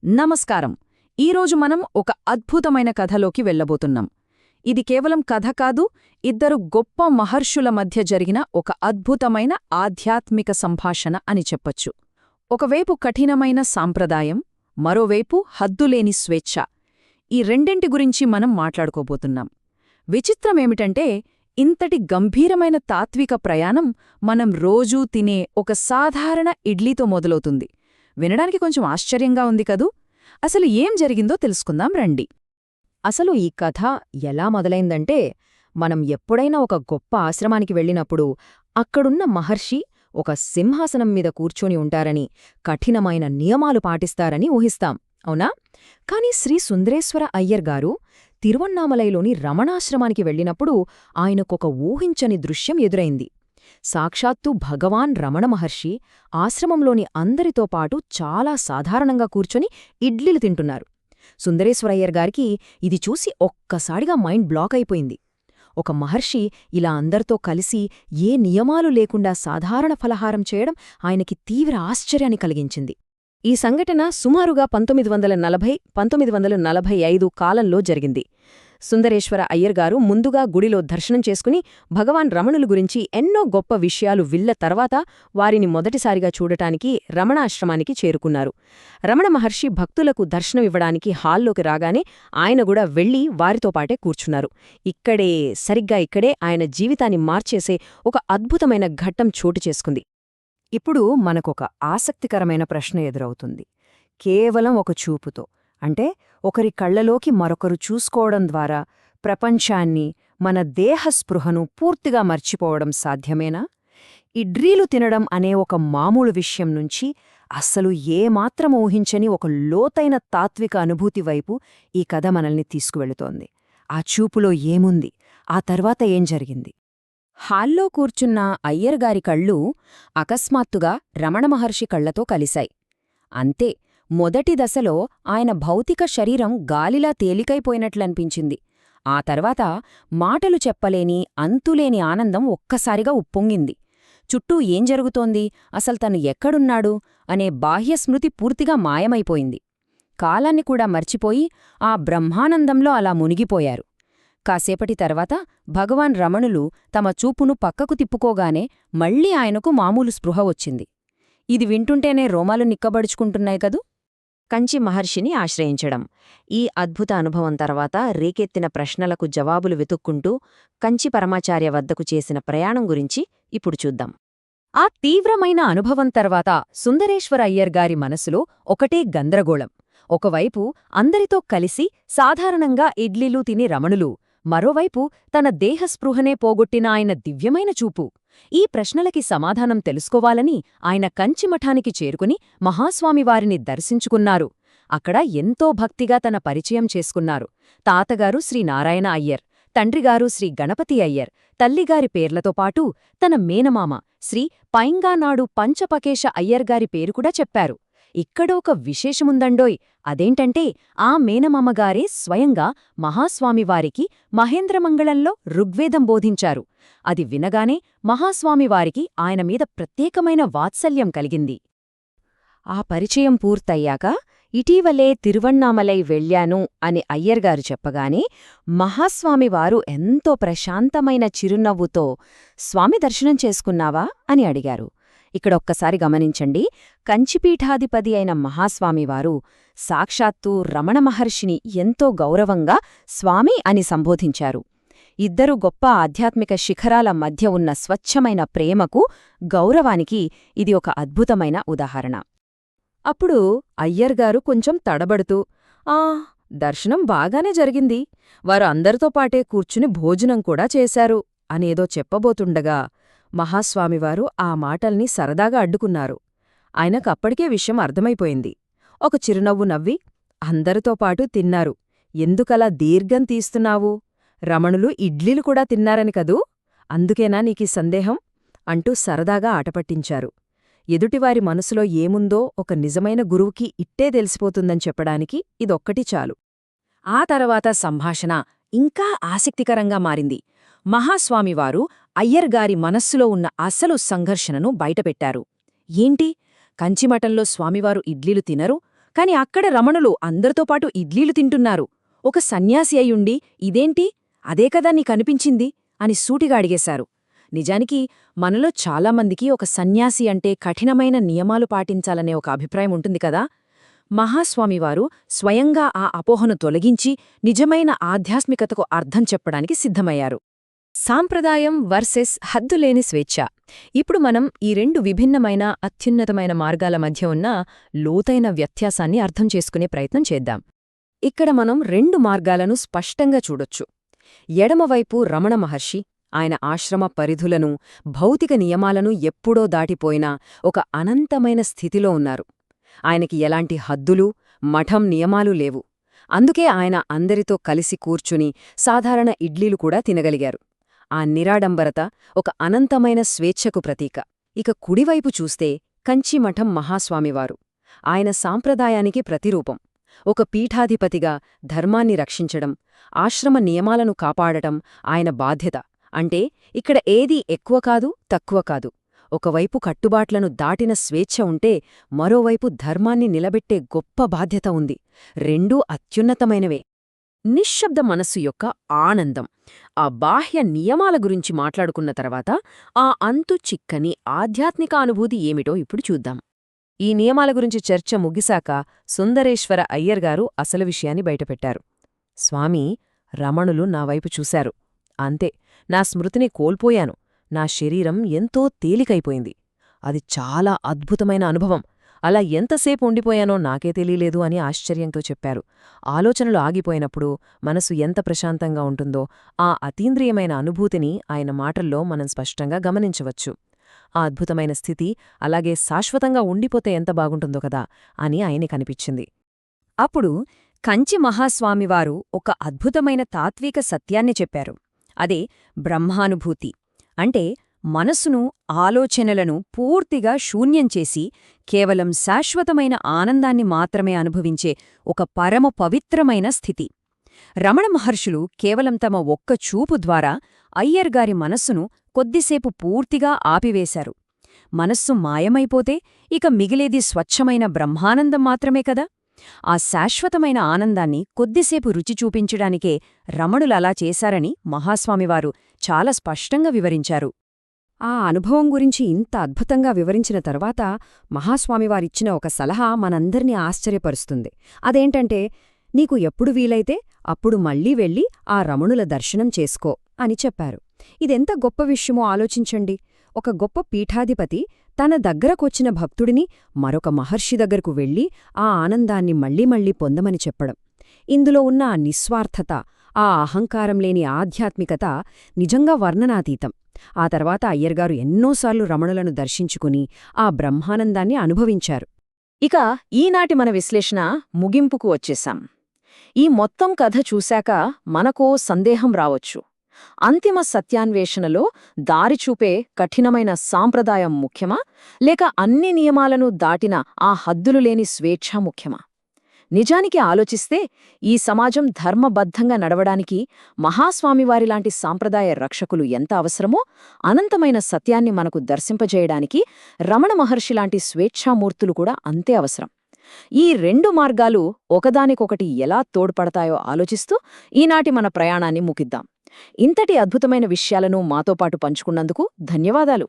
నమస్కారం. ఈరోజు మనం ఒక అద్భుతమైన కథలోకి వెళ్ళబోతున్నాం. ఇది కేవలం కథ కాదు, ఇద్దరు గొప్ప మహర్షుల మధ్య జరిగిన ఒక అద్భుతమైన ఆధ్యాత్మిక సంభాషణ అని చెప్పొచ్చు. ఒకవైపు కఠినమైన సాంప్రదాయం, మరోవైపు హద్దులేని స్వేచ్ఛ. ఈ రెండింటి గురించి మనం మాట్లాడుకోబోతున్నాం. విచిత్రమేమిటంటే, ఇంతటి గంభీరమైన తాత్విక ప్రయాణం మనం రోజూ తినే ఒక సాధారణ ఇడ్లీతో మొదలవుతుంది. వినడానికి కొంచెం ఆశ్చర్యంగా ఉంది కదూ. అసలు ఏం జరిగిందో తెలుసుకుందాం రండి. అసలు ఈ కథ ఎలా మొదలైందంటే, మనం ఎప్పుడైనా ఒక గొప్ప ఆశ్రమానికి వెళ్ళినప్పుడు అక్కడున్న మహర్షి ఒక సింహాసనం మీద కూర్చొని ఉంటారని, కఠినమైన నియమాలు పాటిస్తారని ఊహిస్తాం, అవునా? కాని శ్రీ సుందరేశ్వర అయ్యర్ గారు తిరువన్నామలైలోని రమణాశ్రమానికి వెళ్ళినప్పుడు ఆయనకొక ఊహించని దృశ్యం ఎదురైంది. సాక్షాత్తు భగవాన్ రమణ మహర్షి ఆశ్రమంలోని అందరితో పాటు చాలా సాధారణంగా కూర్చొని ఇడ్లీలు తింటున్నారు. సుందరేశ్వరయ్యర్ గారికి ఇది చూసి ఒక్కసారిగా మైండ్ బ్లాక్ అయిపోయింది. ఒక మహర్షి ఇలా అందరితో కలిసి ఏ నియమాలు లేకుండా సాధారణ ఫలహారం చేయడం ఆయనకి తీవ్ర ఆశ్చర్యాన్ని కలిగించింది. ఈ సంఘటన సుమారుగా 1940–1945 కాలంలో జరిగింది. సుందరేశ్వర అయ్యర్ గారు ముందుగా గుడిలో దర్శనం చేసుకుని భగవాన్ రమణుల గురించి ఎన్నో గొప్ప విషయాలు విల్ల తర్వాత వారిని మొదటిసారిగా చూడటానికి రమణాశ్రమానికి చేరుకున్నారు. రమణ మహర్షి భక్తులకు దర్శనమివ్వడానికి హాల్లోకి రాగానే ఆయన కూడా వెళ్లి వారితో పాటే కూర్చున్నారు. సరిగ్గా ఇక్కడే ఆయన జీవితాన్ని మార్చేసే ఒక అద్భుతమైన ఘట్టం చోటు చేసుకుంది. ఇప్పుడు మనకొక ఆసక్తికరమైన ప్రశ్న ఎదురవుతుంది. కేవలం ఒక చూపుతో, అంటే ఒకరి కళ్లలోకి మరొకరు చూసుకోవడం ద్వారా ప్రపంచాన్ని, మన దేహస్పృహను పూర్తిగా మర్చిపోవడం సాధ్యమేనా? ఇడ్లీలు తినడం అనే ఒక మామూలు విషయం నుంచి అస్సలు ఏమాత్రం ఊహించని ఒక లోతైన తాత్విక అనుభూతి వైపు ఈ కథ మనల్ని తీసుకువెళుతోంది. ఆ చూపులో ఏముంది? ఆ తర్వాత ఏం జరిగింది? హాల్లో కూర్చున్న అయ్యర్గారి కళ్ళు అకస్మాత్తుగా రమణమహర్షి కళ్లతో కలిశాయి. అంతే, మొదటి దశలో ఆయన భౌతిక శరీరం గాలిలా తేలికైపోయినట్లనిపించింది. ఆ తర్వాత మాటలు చెప్పలేని, అంతులేని ఆనందం ఒక్కసారిగా ఉప్పొంగింది. చుట్టూ ఏం జరుగుతోంది, అసలు తను ఎక్కడున్నాడు అనే బాహ్యస్మృతి పూర్తిగా మాయమైపోయింది. కాలాన్ని కూడా మర్చిపోయి ఆ బ్రహ్మానందంలో అలా మునిగిపోయారు. కాసేపటి తర్వాత భగవాన్ రమణులు తమ చూపును పక్కకు తిప్పుకోగానే మళ్లీ ఆయనకు మామూలు స్పృహ వచ్చింది. ఇది వింటుంటేనే రోమాలు నిక్కబడుచుకుంటున్నాయి కదూ. కంచి మహర్షిని ఆశ్రయించడం. ఈ అద్భుత అనుభవం తర్వాత రేకెత్తిన ప్రశ్నలకు జవాబులు వెతుక్కుంటూ కంచి పరమాచార్య వద్దకు చేసిన ప్రయాణం గురించి ఇప్పుడు చూద్దాం. ఆ తీవ్రమైన అనుభవం తర్వాత సుందరేశ్వర అయ్యర్ గారి మనసులో ఒకటే గందరగోళం. ఒకవైపు అందరితో కలిసి సాధారణంగా ఇడ్లీలు తిని రమణులు, మరోవైపు తన దేహస్పృహనే పోగొట్టిన ఆయన దివ్యమైన చూపు. ఈ ప్రశ్నలకి సమాధానం తెలుసుకోవాలని ఆయన కంచిమఠానికి చేరుకుని మహాస్వామివారిని దర్శించుకున్నారు. అక్కడ ఎంతో భక్తిగా తన పరిచయం చేసుకున్నారు. తాతగారు శ్రీ నారాయణ అయ్యర్, తండ్రిగారు శ్రీ గణపతి అయ్యర్, తల్లిగారి పేర్లతో పాటు తన మేనమామ శ్రీ పైంగానాడు పంచపకేశ అయ్యర్గారి పేరు కూడా చెప్పారు. ఇక్కడొక విశేషముందండోయ్. అదేంటంటే, ఆ మేనమామగారే స్వయంగా మహాస్వామివారికి మహేంద్రమంగళంలో ఋగ్వేదం బోధించారు. అది వినగానే మహాస్వామివారికి ఆయన మీద ప్రత్యేకమైన వాత్సల్యం కలిగింది. ఆ పరిచయం పూర్తయ్యాక ఇటీవలే తిరువణ్ణామలై వెళ్ళాను అని అయ్యర్గారు చెప్పగానే మహాస్వామివారు ఎంతో ప్రశాంతమైన చిరునవ్వుతో స్వామి దర్శనం చేసుకున్నావా అని అడిగారు. ఇక్కడొక్కసారి గమనించండి, కంచిపీఠాధిపతి అయిన మహాస్వామివారు సాక్షాత్తూ రమణ మహర్షిని ఎంతో గౌరవంగా స్వామి అని సంబోధించారు. ఇద్దరు గొప్ప ఆధ్యాత్మిక శిఖరాల మధ్య ఉన్న స్వచ్ఛమైన ప్రేమకు, గౌరవానికి ఇది ఒక అద్భుతమైన ఉదాహరణ. అప్పుడు అయ్యర్గారు కొంచెం తడబడుతూ, దర్శనం బాగానే జరిగింది, వారు అందరితో పాటే కూర్చుని భోజనం కూడా చేశారు అనేదో చెప్పబోతుండగా మహాస్వామివారు ఆ మాటల్ని సరదాగా అడ్డుకున్నారు. ఆయనకప్పటికే విషయం అర్థమైపోయింది. ఒక చిరునవ్వు నవ్వి, అందరితో పాటు తిన్నారు, ఎందుకలా దీర్ఘం తీస్తున్నావు? రమణులు ఇడ్లీలు కూడా తిన్నారని కదూ, అందుకేనా నీకీ సందేహం అంటూ సరదాగా ఆటపట్టించారు. ఎదుటివారి మనసులో ఏముందో ఒక నిజమైన గురువుకి ఇట్టే తెలిసిపోతుందని చెప్పడానికి ఇదొక్కటి చాలు. ఆ తర్వాత సంభాషణ ఇంకా ఆసక్తికరంగా మారింది. మహాస్వామివారు అయ్యర్గారి మనస్సులో ఉన్న అసలు సంఘర్షణను బయటపెట్టారు. ఏంటి, కంచిమఠంలో స్వామివారు ఇడ్లీలు తినరు, కాని అక్కడ రమణులు అందరితో పాటు ఇడ్లీలు తింటున్నారు. ఒక సన్యాసి అయ్యుండి ఇదేంటి, అదే కదా నీకనిపించింది అని సూటిగా అడిగేశారు. నిజానికి మనలో చాలామందికి ఒక సన్యాసి అంటే కఠినమైన నియమాలు పాటించాలనే ఒక అభిప్రాయం ఉంటుంది కదా. మహాస్వామివారు స్వయంగా ఆ అపోహను తొలగించి నిజమైన ఆధ్యాత్మికతకు అర్థం చెప్పడానికి సిద్ధమయ్యారు. సాంప్రదాయం వర్సెస్ హద్దులేని స్వేచ్ఛ. ఇప్పుడు మనం ఈ రెండు విభిన్నమైన అత్యున్నతమైన మార్గాల మధ్య ఉన్న లోతైన వ్యత్యాసాన్ని అర్థం చేసుకునే ప్రయత్నం చేద్దాం. ఇక్కడ మనం రెండు మార్గాలను స్పష్టంగా చూడొచ్చు. ఎడమవైపు రమణ మహర్షి ఆయన ఆశ్రమ పరిధులను, భౌతిక నియమాలను ఎప్పుడో దాటిపోయిన ఒక అనంతమైన స్థితిలో ఉన్నారు. ఆయనకి ఎలాంటి హద్దులు, మఠం నియమాలు లేవు. అందుకే ఆయన అందరితో కలిసి కూర్చుని సాధారణ ఇడ్లీలు కూడా తినగలిగారు. ఆ నిరాడంబరత ఒక అనంతమైన స్వేచ్ఛకు ప్రతీక. ఇక కుడివైపు చూస్తే కంచిమఠం మహాస్వామివారు. ఆయన సాంప్రదాయానికి ప్రతిరూపం. ఒక పీఠాధిపతిగా ధర్మాన్ని రక్షించడం, ఆశ్రమ నియమాలను కాపాడటం ఆయన బాధ్యత. అంటే ఇక్కడ ఏదీ ఎక్కువ కాదు, తక్కువ కాదు. ఒకవైపు కట్టుబాట్లను దాటిన స్వేచ్ఛ ఉంటే మరోవైపు ధర్మాన్ని నిలబెట్టే గొప్ప బాధ్యత ఉంది. రెండూ అత్యున్నతమైనవే. నిశ్శబ్ద మనస్సు యొక్క ఆనందం. ఆ బాహ్య నియమాల గురించి మాట్లాడుకున్న తర్వాత ఆ అంతు చిక్కని ఆధ్యాత్మిక అనుభూతి ఏమిటో ఇప్పుడు చూద్దాం. ఈ నియమాల గురించి చర్చ ముగిశాక సుందరేశ్వర అయ్యర్గారు అసలు విషయాన్ని బయటపెట్టారు. స్వామీ, రమణులు నా వైపు చూశారు. అంతే, నా స్మృతిని కోల్పోయాను. నా శరీరం ఎంతో తేలికైపోయింది. అది చాలా అద్భుతమైన అనుభవం. అలా ఎంతసేపు ఉండిపోయానో నాకే తెలియలేదు అని ఆశ్చర్యంతో చెప్పారు. ఆలోచనలు ఆగిపోయినప్పుడు మనసు ఎంత ప్రశాంతంగా ఉంటుందో ఆ అతీంద్రియమైన అనుభూతిని ఆయన మాటల్లో మనం స్పష్టంగా గమనించవచ్చు. ఆ అద్భుతమైన స్థితి అలాగే శాశ్వతంగా ఉండిపోతే ఎంత బాగుంటుందో కదా అని ఆయనకనిపించింది. అప్పుడు కంచి మహాస్వామివారు ఒక అద్భుతమైన తాత్విక సత్యాన్ని చెప్పారు. అదే బ్రహ్మానుభూతి. అంటే మనసును, ఆలోచనలను పూర్తిగా శూన్యం చేసి కేవలం శాశ్వతమైన ఆనందాన్ని మాత్రమే అనుభవించే ఒక పరమ పవిత్రమైన స్థితి. రమణ మహర్షులు కేవలం తమ ఒక్క చూపు ద్వారా అయ్యర్గారి మనస్సును కొద్దిసేపు పూర్తిగా ఆపివేశారు. మనస్సు మాయమైపోతే ఇక మిగిలేది స్వచ్ఛమైన బ్రహ్మానందం మాత్రమే కదా. ఆ శాశ్వతమైన ఆనందాన్ని కొద్దిసేపు రుచి చూపించడానికే రమణులలా చేశారని మహాస్వామివారు చాలా స్పష్టంగా వివరించారు. ఆ అనుభవం గురించి ఇంత అద్భుతంగా వివరించిన తర్వాత మహాస్వామివారిచ్చిన ఒక సలహా మనందర్నీ ఆశ్చర్యపరుస్తుంది. అదేంటంటే, నీకు ఎప్పుడు వీలైతే అప్పుడు మళ్లీ వెళ్ళి ఆ రమణుల దర్శనం చేసుకో అని చెప్పారు. ఇదెంత గొప్ప విషయమో ఆలోచించండి. ఒక గొప్ప పీఠాధిపతి తన దగ్గరకొచ్చిన భక్తుడిని మరొక మహర్షి దగ్గరకు వెళ్ళి ఆ ఆనందాన్ని మళ్లీ పొందమని చెప్పడం. ఇందులో ఉన్న ఆ నిస్వార్థత, ఆ అహంకారం లేని ఆధ్యాత్మికత నిజంగా వర్ణనాతీతం. ఆ తర్వాత అయ్యర్గారు ఎన్నోసార్లు రమణులను దర్శించుకుని ఆ బ్రహ్మానందాన్ని అనుభవించారు. ఇక ఈనాటి మన విశ్లేషణ ముగింపుకు వచ్చేశాం. ఈ మొత్తం కథ చూశాక మనకో సందేహం రావచ్చు. అంతిమ సత్యాన్వేషణలో దారిచూపే కఠినమైన సాంప్రదాయం ముఖ్యమా, లేక అన్ని నియమాలను దాటిన ఆ హద్దులు లేని స్వేచ్ఛ ముఖ్యమా? నిజానికి ఆలోచిస్తే ఈ సమాజం ధర్మబద్ధంగా నడవడానికి మహాస్వామివారిలాంటి సాంప్రదాయ రక్షకులు ఎంత అవసరమో, అనంతమైన సత్యాన్ని మనకు దర్శింపజేయడానికి రమణ మహర్షిలాంటి స్వేచ్ఛామూర్తులు కూడా అంతే అవసరం. ఈ రెండు మార్గాలు ఒకదానికొకటి ఎలా తోడ్పడతాయో ఆలోచిస్తూ ఈనాటి మన ప్రయాణాన్ని ముగిద్దాం. ఇంతటి అద్భుతమైన విషయాలను మాతో పాటు పంచుకున్నందుకు ధన్యవాదాలు.